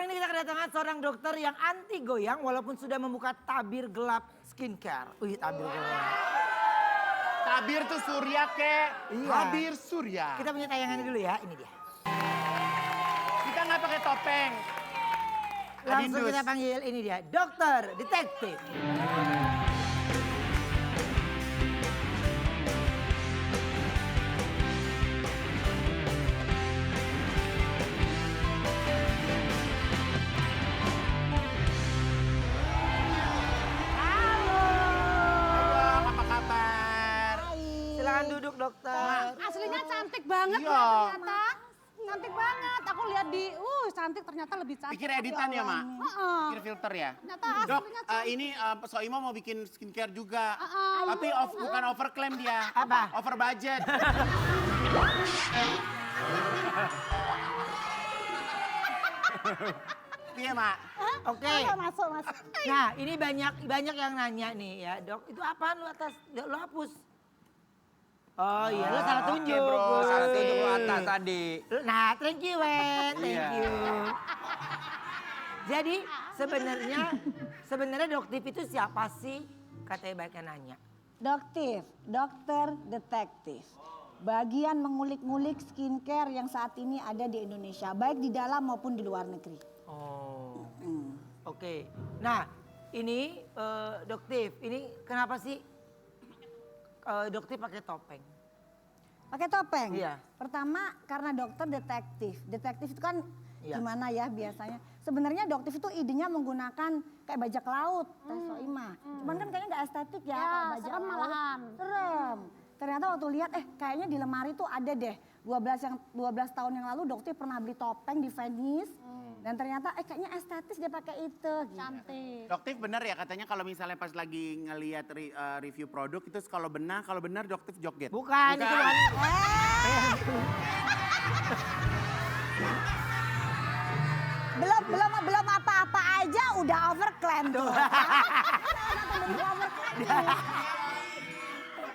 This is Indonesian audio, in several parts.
sekarang ini kita kedatangan seorang dokter yang anti goyang walaupun sudah membuka tabir gelap skincare. Wih, tabir gelap. Tabir tuh surya kek. Iya. Tabir surya. Kita punya tayangannya dulu ya, ini dia. Kita nggak pakai topeng. Langsung Adindus. kita panggil ini dia, dokter detektif. Halo, apa kabar? Silakan duduk dokter. Aslinya cantik banget Iya. ya ternyata. Cantik banget. Aku lihat di, cantik ternyata lebih cantik. Pikir editan ya, Mak? Heeh. Pikir filter ya? Ternyata Dok, aslinya cantik. ini Soima mau bikin skincare juga. Heeh. Tapi bukan overclaim dia. Apa? Over budget. Iya, Mak. Oke. Ayo, masuk. Nah, ini banyak yang nanya nih ya, Dok. Itu apaan lu atas? Lu hapus. Oh iya, lu salah tunjuk. Oke bro, salah Gus. tunjuk lu atas tadi. Nah, thank you, Wen. Thank Iya. you. Jadi sebenarnya dokter itu siapa sih? Katanya banyak yang nanya. Doktif, dokter detektif. Bagian mengulik-ngulik skincare yang saat ini ada di Indonesia, baik di dalam maupun di luar negeri. Oh, oke. Nah, ini dokter, ini kenapa sih dokter pakai topeng? Pakai topeng? Iya. Pertama karena dokter detektif. Detektif itu kan Iya. gimana ya biasanya. Sebenarnya doktif itu idenya menggunakan kayak bajak laut, Teh Soimah. Cuman kan kayaknya nggak estetik ya, Ya, kalau bajak serem laut. malahan. Serem. Ternyata waktu lihat kayaknya di lemari tuh ada deh 12 tahun yang lalu dokter pernah beli topeng di Venice. Dan ternyata kayaknya estetis dia pakai itu. Gitu. Cantik. Doktif bener ya katanya kalau misalnya pas lagi ngelihat review produk itu kalau benar doktif joget. Bukan, itu kan. Belum apa-apa aja udah overclaim tuh.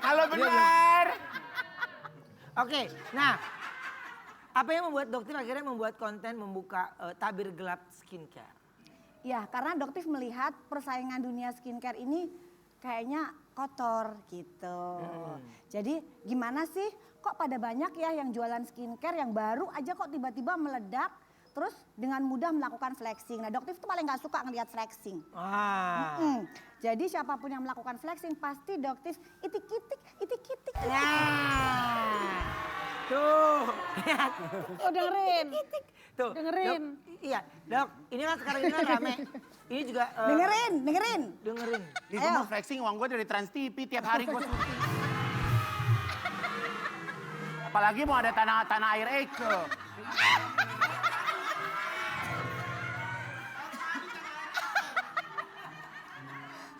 Kalau benar. Oke, nah apa yang membuat dokter akhirnya membuat konten membuka tabir gelap skincare? Ya, karena dokter melihat persaingan dunia skincare ini kayaknya kotor gitu. Jadi gimana sih kok pada banyak ya yang jualan skincare yang baru aja kok tiba-tiba meledak terus dengan mudah melakukan flexing. Nah dokter itu paling gak suka ngelihat flexing. Jadi siapapun yang melakukan flexing pasti dokter itik-itik. Nah, tuh. Oh, dengerin. Tuh, Dengerin. Dok, iya, dok. Ini kan sekarang ini kan rame. Ini juga Dengerin. dengerin. Di gue mau flexing uang gue dari Trans TV tiap hari gue syuting. Apalagi mau ada tanah air Eke.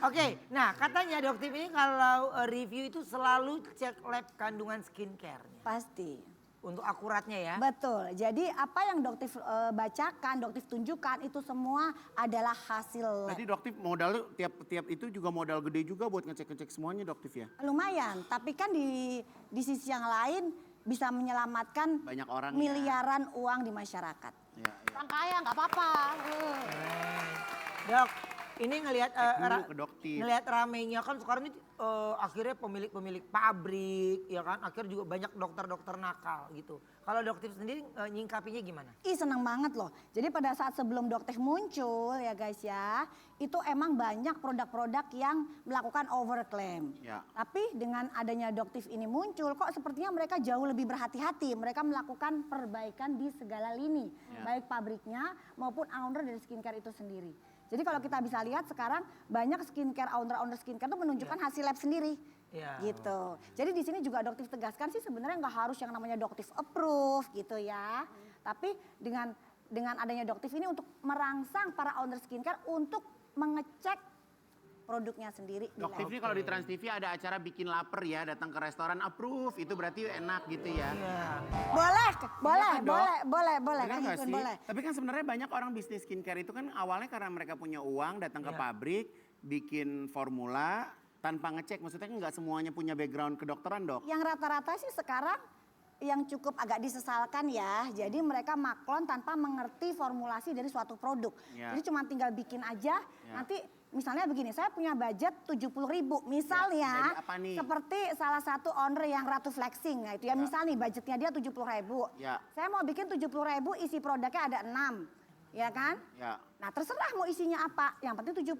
Oke, nah katanya dokter ini kalau review itu selalu cek lab kandungan skincare-nya. Pasti. Untuk akuratnya ya. Betul. Jadi apa yang dokter bacakan, dokter tunjukkan itu semua adalah hasil lab. Berarti doktif modal tiap itu juga modal gede juga buat ngecek semuanya doktif ya? Lumayan, tapi kan di sisi yang lain bisa menyelamatkan Banyak orang ya. miliaran uang di masyarakat. Iya. Orang kaya nggak apa-apa. Dok, ini ngelihat Cek dulu ke dokter. ngelihat ramenya kan sekarang ini akhirnya pemilik pabrik ya kan akhirnya juga banyak dokter-dokter nakal gitu. Kalau dokter sendiri nyingkapinya gimana? Ih seneng banget loh. Jadi pada saat sebelum dokter muncul ya guys ya, itu emang banyak produk-produk yang melakukan overclaim. Ya. Tapi dengan adanya dokter ini muncul kok sepertinya mereka jauh lebih berhati-hati. Mereka melakukan perbaikan di segala lini. Ya. Baik pabriknya maupun owner dari skincare itu sendiri. Jadi kalau kita bisa lihat sekarang banyak skincare owner skincare itu menunjukkan hasil lab sendiri. Ya. Gitu. Jadi di sini juga dokter tegaskan sih sebenarnya nggak harus yang namanya dokter approve gitu ya. Tapi dengan adanya dokter ini untuk merangsang para owner skincare untuk mengecek produknya sendiri. di Doktif lab. ini kalau di Trans TV ada acara bikin lapar ya, datang ke restoran approve, itu berarti enak gitu ya. Iya. Boleh, kan, Dok? boleh. Bener Kan nggak mungkin sih? boleh. Tapi kan sebenarnya banyak orang bisnis skincare itu kan awalnya karena mereka punya uang, datang ke Iya. pabrik, bikin formula tanpa ngecek. Maksudnya kan nggak semuanya punya background kedokteran dok. Yang rata-rata sih sekarang yang cukup agak disesalkan ya. Jadi mereka maklon tanpa mengerti formulasi dari suatu produk. Ya. Jadi cuma tinggal bikin aja. Ya. Nanti misalnya begini, saya punya budget 70.000 misalnya. jadi apa nih? Seperti salah satu owner yang Ratu Flexing. Nah itu ya, misal nih budgetnya dia 70.000. Ya. Saya mau bikin 70.000, isi produknya ada 6. Ya kan? Ya. Nah terserah mau isinya apa, yang penting 70.000.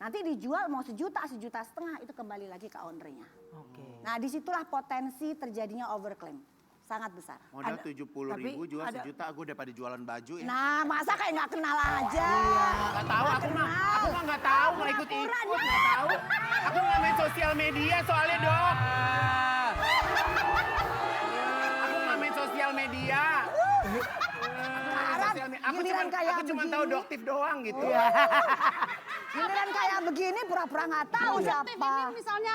Nanti dijual mau 1 juta, 1,5 juta, itu kembali lagi ke ownernya. Oke. Nah disitulah potensi terjadinya overclaim, sangat besar. Modal Ada- 70.000 tapi jual ada- 1 juta, gue udah pada jualan baju ya. Nah masa kayak nggak kenal aja? Gak tahu, aku mah nggak tahu, nggak ikut Pura-pura ikut, dia. nggak tahu. Aku nggak main sosial media soalnya dok. Aku nggak main sosial media. Aku Giliran kayak cuma begini. tahu doktif doang gitu. Giliran kayak begini pura-pura nggak tahu Doktif siapa. ini misalnya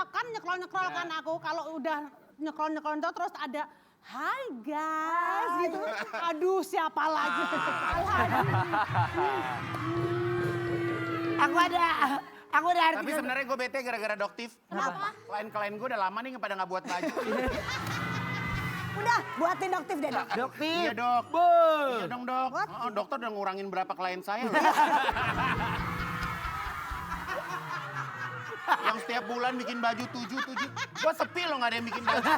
akan nyekrol-nyekrol kan aku kalau udah nyekrol-nyekrol terus ada hai guys gitu. Aduh siapa lagi? Aku ada Tapi artikel. sebenarnya gue bete gara-gara doktif. Kenapa? Klien-klien gue udah lama nih pada nggak buat baju. Udah buatin doktif deh dok. Doktif. Iya dok. Boy. Iya dong dok. What? Oh, dokter udah ngurangin berapa klien saya loh. Yang setiap bulan bikin baju 7. Gue sepi loh nggak ada yang bikin baju.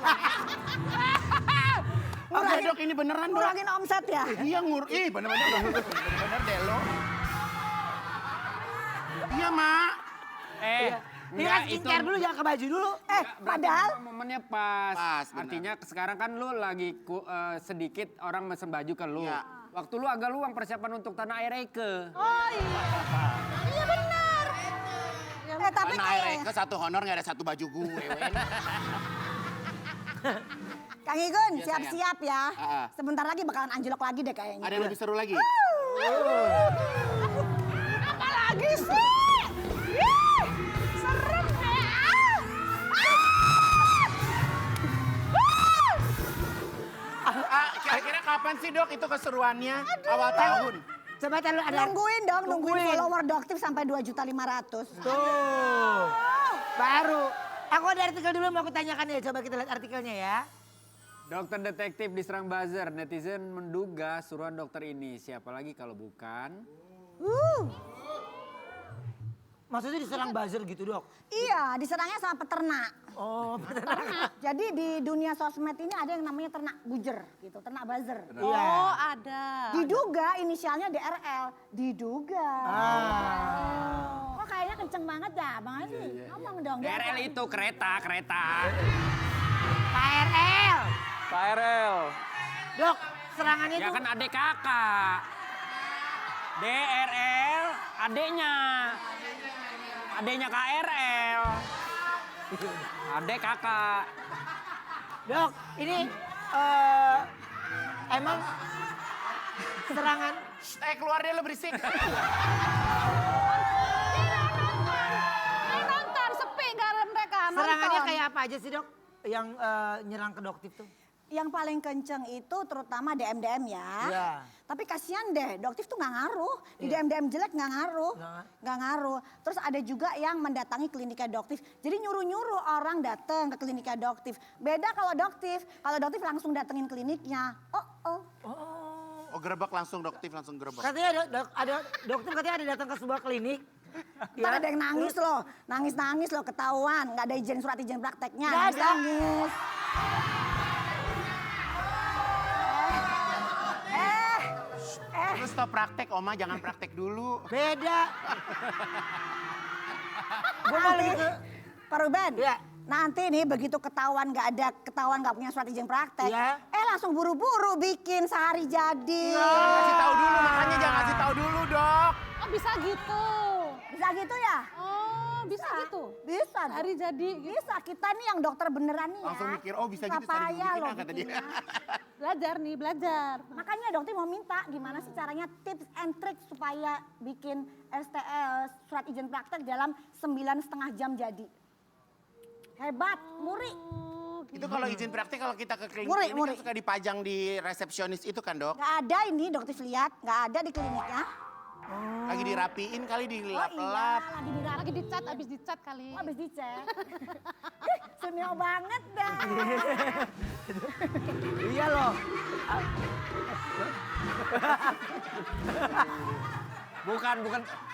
Oke dok ini beneran dok. Ngurangin omset ya. Iya ih bener-bener bener deh lo. Iya mak. Iya skincare dulu, jangan ke baju dulu. Padahal momennya pas. Pas, benar. Artinya sekarang kan lu lagi sedikit orang mesen baju ke lu. Iya. Waktu lu agak luang persiapan untuk tanah air Eike. Oh iya. Iya benar. tapi Karena air ke satu honor nggak ada satu baju gue. Kang Igun Iya, siap-siap ya. Ah. Sebentar lagi bakalan anjlok lagi deh kayaknya. Ada yang lebih seru lagi? Apalagi sih? Ih, serem deh. Kira-kira kapan sih dok itu keseruannya? Awal tahun. Coba taruh ada. Nungguin dong, nungguin Tungguin. follower Doktif sampai 2.500.000. Tuh. Baru. Aku ada artikel dulu mau aku tanyakan ya. Coba kita lihat artikelnya ya. Dokter detektif diserang buzzer. Netizen menduga suruhan dokter ini. Siapa lagi kalau bukan? Maksudnya diserang buzzer gitu dok? Iya, diserangnya sama peternak. Oh bener. Jadi di dunia sosmed ini ada yang namanya ternak bujer gitu, ternak buzzer. Iya. Oh ada. Diduga inisialnya DRL, diduga. Ah. Kok kayaknya kenceng banget ya, Bang Aziz? Ngomong dong. KRL itu kereta. KRL. KRL. Dok, serangannya Ya tuh. kan adek kakak. DRL adeknya. Adeknya KRL. Adek kakak. Dok, ini emang serangan. Keluar deh lo berisik. Nonton sepi gak ada mereka. Serangannya nonton. kayak apa aja sih dok? Yang nyerang ke Doktif tuh? Yang paling kenceng itu terutama DM ya. Iya. Tapi kasihan deh, Doktif tuh nggak ngaruh. Di Iya. DM jelek nggak ngaruh. Nggak. Nggak ngaruh. Terus ada juga yang mendatangi kliniknya Doktif. Jadi nyuruh-nyuruh orang datang ke kliniknya Doktif. Beda kalau Doktif langsung datengin kliniknya. Oh. Oh gerebek langsung doktif langsung gerebek. Katanya ada dokter katanya ada datang ke sebuah klinik. Ntar ada yang nangis loh. Nangis loh ketahuan. Nggak ada surat izin prakteknya. Nggak ada. Nangis. Lu stop praktek Oma jangan praktek dulu. Beda. Gue mau lebih ke. Pak Ruben, Iya. nanti nih begitu ketahuan nggak punya surat izin praktek, Iya. langsung buru-buru bikin sehari jadi. Jangan kasih tahu dulu makanya jangan kasih tahu dulu dok. Oh bisa gitu. Bisa gitu ya? Oh bisa gitu. Bisa. Hari jadi gitu. Bisa, kita nih yang dokter beneran nih ya. Langsung mikir oh bisa gitu Susah tadi payah bikin loh kata dia. bikinnya. Belajar nih, belajar. Makanya dokter mau minta gimana sih caranya tips and trick supaya bikin STL surat izin praktek dalam 9,5 jam jadi. Hebat, muri. Oh, gitu. Itu kalau izin praktek kalau kita ke klinik Muri, ini muri. kan suka dipajang di resepsionis itu kan dok. Nggak ada ini dokter lihat, nggak ada di kliniknya. Lagi dirapiin kali Oh dilap-lap. iya, Lagi dicat, habis dicat kali. habis dicek. Sunio banget dah. Iya loh.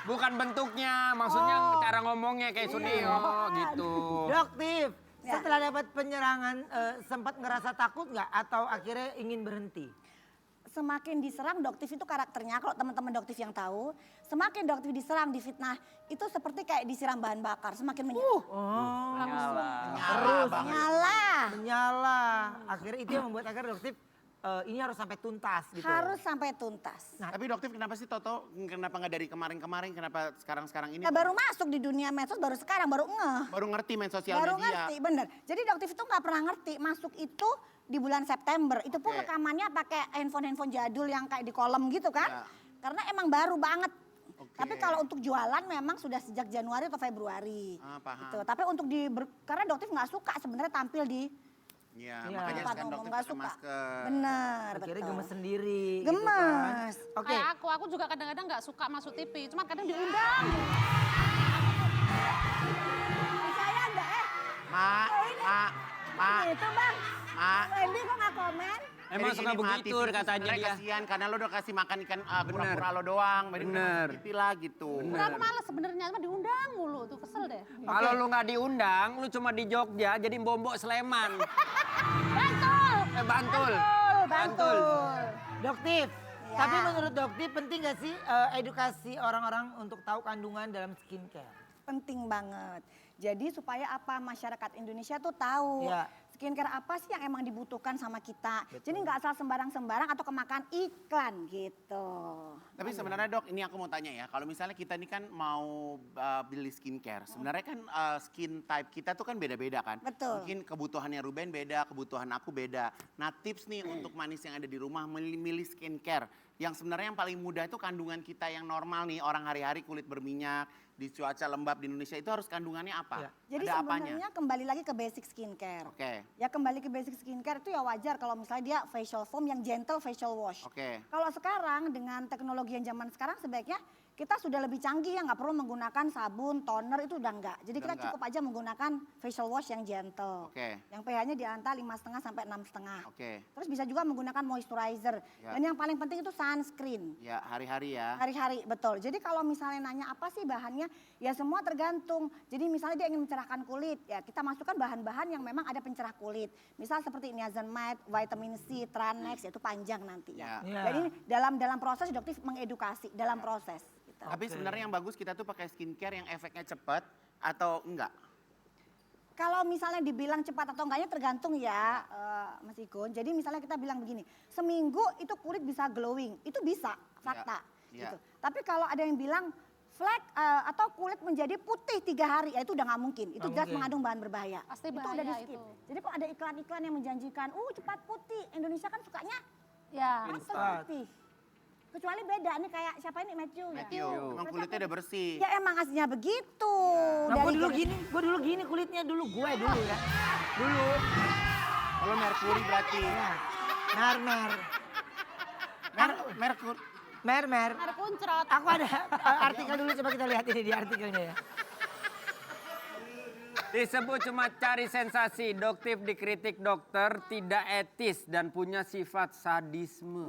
Bukan bentuknya, maksudnya cara ngomongnya kayak Sunio gitu. Doktif, Ya. setelah dapat penyerangan sempat ngerasa takut nggak atau akhirnya ingin berhenti? Semakin diserang Doktif itu karakternya, kalau teman-teman Doktif yang tahu, semakin Doktif diserang, difitnah, itu seperti kayak disiram bahan bakar, semakin menyala. Terus Nyala. menyala. Akhirnya itu yang membuat akhirnya Doktif ini harus sampai tuntas gitu. Harus sampai tuntas. Tapi Doktif kenapa sih Toto, kenapa nggak dari kemarin-kemarin, kenapa sekarang-sekarang ini? Nah, baru masuk di dunia medsos, baru sekarang, baru ngeh. Baru ngerti main sosial Baru media. ngerti, bener. Jadi Doktif itu nggak pernah ngerti, masuk itu di bulan September. Itu pun Oke. rekamannya pakai handphone jadul yang kayak di kolom gitu kan. Ya. Karena emang baru banget. Oke. Tapi kalau untuk jualan memang sudah sejak Januari atau Februari. Paham. Gitu. Tapi untuk karena Doktif nggak suka sebenarnya tampil di Iya, Iya. makanya tempat sekarang umum, Doktif nggak pakai suka. masker. Bener, Akhirnya betul. gemes sendiri. Gemes. Gitu kan. Oke. Kayak aku juga kadang-kadang nggak suka masuk TV, cuma kadang diundang. Percaya nggak Ma, Itu bang. Ma. Wendy kok nggak komen? Emang Jadi suka gini, Ma, begitu TV itu katanya sebenarnya dia. kasihan karena lo udah kasih makan ikan Bener. pura-pura lo doang. Jadi udah Bener. masuk TV lah gitu. Udah aku males sebenarnya, cuma diundang mulu tuh kesel deh. Kalau lu nggak diundang, lu cuma di Jogja jadi Bombok Sleman. Bantul. Bantul. Bantul. Doktif. Ya. Tapi menurut Doktif penting gak sih edukasi orang-orang untuk tahu kandungan dalam skincare? Penting banget. Jadi supaya apa masyarakat Indonesia tuh tahu Iya. skincare apa sih yang emang dibutuhkan sama kita. Jadi nggak asal sembarang-sembarang atau kemakan iklan gitu. Tapi sebenarnya Dok, ini aku mau tanya ya. Kalau misalnya kita ini kan mau beli skincare, sebenarnya kan skin type kita tuh kan beda-beda kan. Betul. Mungkin kebutuhannya Ruben beda, kebutuhan aku beda. Nah tips nih untuk manis yang ada di rumah milih skincare. Yang sebenarnya yang paling mudah itu kandungan kita yang normal nih. Orang hari-hari kulit berminyak, di cuaca lembab di Indonesia itu harus kandungannya apa? Iya. Jadi Ada apanya? sebenarnya kembali lagi ke basic skincare. Oke, Ya kembali ke basic skincare itu ya wajar kalau misalnya dia facial foam yang gentle facial wash. oke. Kalau sekarang dengan teknologi yang zaman sekarang sebaiknya kita sudah lebih canggih ya nggak perlu menggunakan sabun, toner itu udah enggak. Jadi Udah kita enggak. cukup aja menggunakan facial wash yang gentle. Oke. Yang pH-nya di antara 5,5 sampai 6,5. Oke. Terus bisa juga menggunakan moisturizer. Ya. Dan yang paling penting itu sunscreen. Ya hari-hari ya. Hari-hari, betul. Jadi kalau misalnya nanya apa sih bahannya, ya semua tergantung. Jadi misalnya dia ingin mencerahkan kulit, ya kita masukkan bahan-bahan yang memang ada pencerah kulit. Misal seperti niacinamide, vitamin C, Tranex, itu panjang nanti ya. Ya. Jadi dalam proses Doktif mengedukasi dalam proses. Gitu. Tapi sebenarnya yang bagus kita tuh pakai skincare yang efeknya cepat atau enggak? Kalau misalnya dibilang cepat atau enggaknya tergantung ya Mas Igun. Jadi misalnya kita bilang begini, seminggu itu kulit bisa glowing, itu bisa, fakta. Ya. Gitu. Tapi kalau ada yang bilang flek atau kulit menjadi putih 3 hari, ya itu udah nggak mungkin. Itu Nggak jelas mungkin. mengandung bahan berbahaya. Pasti itu bahaya udah di skip. itu. Jadi kalau ada iklan-iklan yang menjanjikan, cepat putih. Indonesia kan sukanya Ya. langsung putih. Kecuali beda nih kayak siapa ini Matthew ya. Matthew, emang kulitnya udah bersih. Ya emang aslinya begitu. Nah, gue Dari dulu gini kulitnya dulu gue dulu ya. Dulu. Kalau merkuri berarti. Mer. Merkuri. Mer. Ada kuncrot. Aku ada artikel dulu, coba kita lihat ini di artikelnya ya. Disebut cuma cari sensasi, Doktif dikritik dokter tidak etis dan punya sifat sadisme.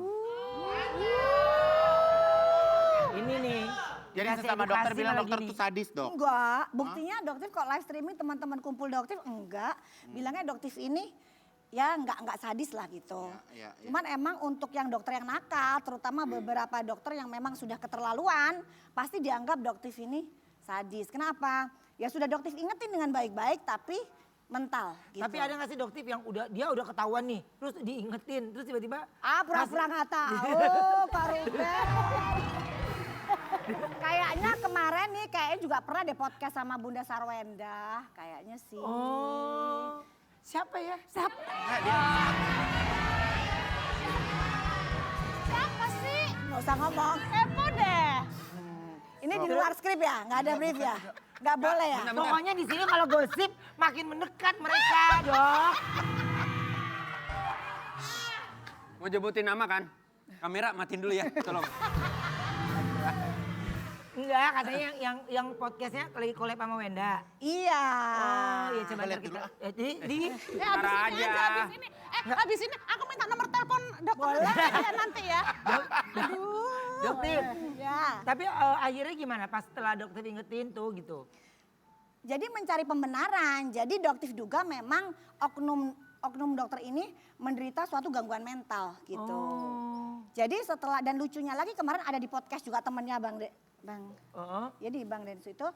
Ini nih. Jadi dikasih sesama dokter edukasi bilang malah dokter gini. tuh sadis dok. Enggak, buktinya Doktif kok live streaming teman-teman kumpul Doktif enggak. Bilangnya Doktif ini ya enggak sadis lah gitu. Ya. Cuman emang untuk yang dokter yang nakal, terutama beberapa dokter yang memang sudah keterlaluan, pasti dianggap Doktif ini sadis. Kenapa? Ya sudah Doktif ingetin dengan baik-baik tapi mental gitu. Tapi ada gak sih Doktif yang dia udah ketahuan nih, terus diingetin, terus tiba-tiba Pura-pura nggak tahu, Pak Ruben. Kayaknya kemarin nih kayaknya juga pernah deh podcast sama Bunda Sarwenda, kayaknya sih. Oh, siapa ya? Siapa? Siapa sih? Nggak usah ngomong. Kepo deh. Ini di luar skrip ya, nggak ada brief ya, nggak boleh ya. Pokoknya di sini kalau gosip makin mendekat mereka, Dok. Mau nyebutin nama kan? Kamera matiin dulu ya, tolong. Enggak, katanya yang podcastnya lagi collab sama Wenda. Iya. Oh iya coba Coba lihat ntar kita. dulu. Di Ya, habis Ntar ini aja. aja, habis ini. Habis ini aku minta nomor telepon dokter ya nanti ya. Aduh. Dokter. Ya. Tapi akhirnya gimana pas setelah dokter ingetin tuh gitu? Jadi mencari pembenaran. Jadi dokter duga memang oknum dokter ini menderita suatu gangguan mental gitu. Jadi setelah dan lucunya lagi kemarin ada di podcast juga temennya Bang jadi Bang Densu itu.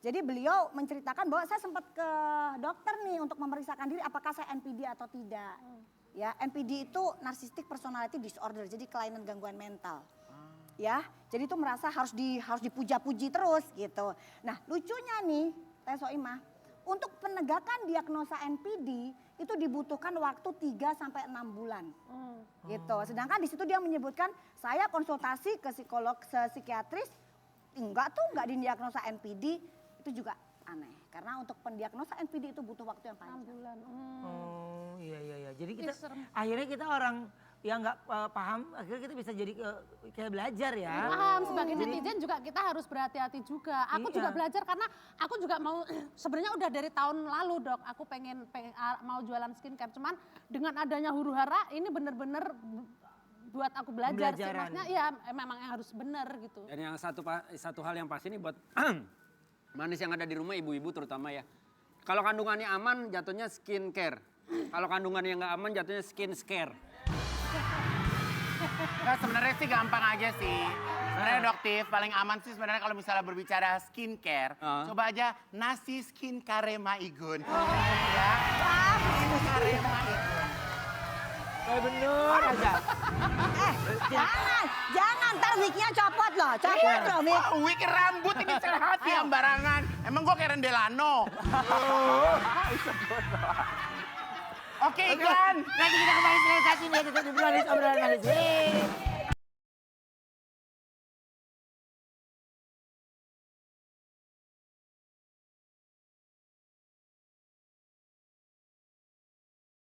Jadi beliau menceritakan bahwa saya sempat ke dokter nih untuk memeriksakan diri apakah saya NPD atau tidak. Ya, NPD itu Narcissistic Personality Disorder, jadi kelainan gangguan mental. Ya, jadi itu merasa harus dipuja-puji terus gitu. Nah, lucunya nih, Teh Soimah, untuk penegakan diagnosa NPD itu dibutuhkan waktu 3 sampai 6 bulan. Gitu. Sedangkan di situ dia menyebutkan saya konsultasi ke psikolog psikiatris enggak didiagnosa NPD, itu juga aneh. Karena untuk pendiagnosa NPD itu butuh waktu yang 6 panjang. bulan. Oh iya. Jadi kita Ih, serem. akhirnya kita orang yang nggak paham, akhirnya kita bisa jadi kayak belajar ya. Paham, sebagai netizen juga kita harus berhati-hati juga. Aku Iya. juga belajar karena aku juga mau, sebenarnya udah dari tahun lalu Dok, aku pengen mau jualan skincare. Cuman dengan adanya huru hara ini bener-bener buat aku belajar sih. Pembelajaran. Maksudnya ya memang yang harus bener gitu. Dan yang satu hal yang pasti ini buat manis yang ada di rumah ibu-ibu terutama ya. Kalau kandungannya aman jatuhnya skincare. Kalau kandungannya nggak aman jatuhnya skin scare. Nah, sebenarnya sih gampang aja sih. Sebenarnya dokter paling aman sih sebenarnya kalau misalnya berbicara skincare, coba aja nasi skin karema igun. Ya. Skin karema igun. Bener aja. Jangan ntar wignya copot loh wig. Wah, wig rambut ini sehat ya barangan. Emang gua kayak Rendelano. Oke, iklan. Nanti kita kembali setelah satu ini ya kita di obrolan manis.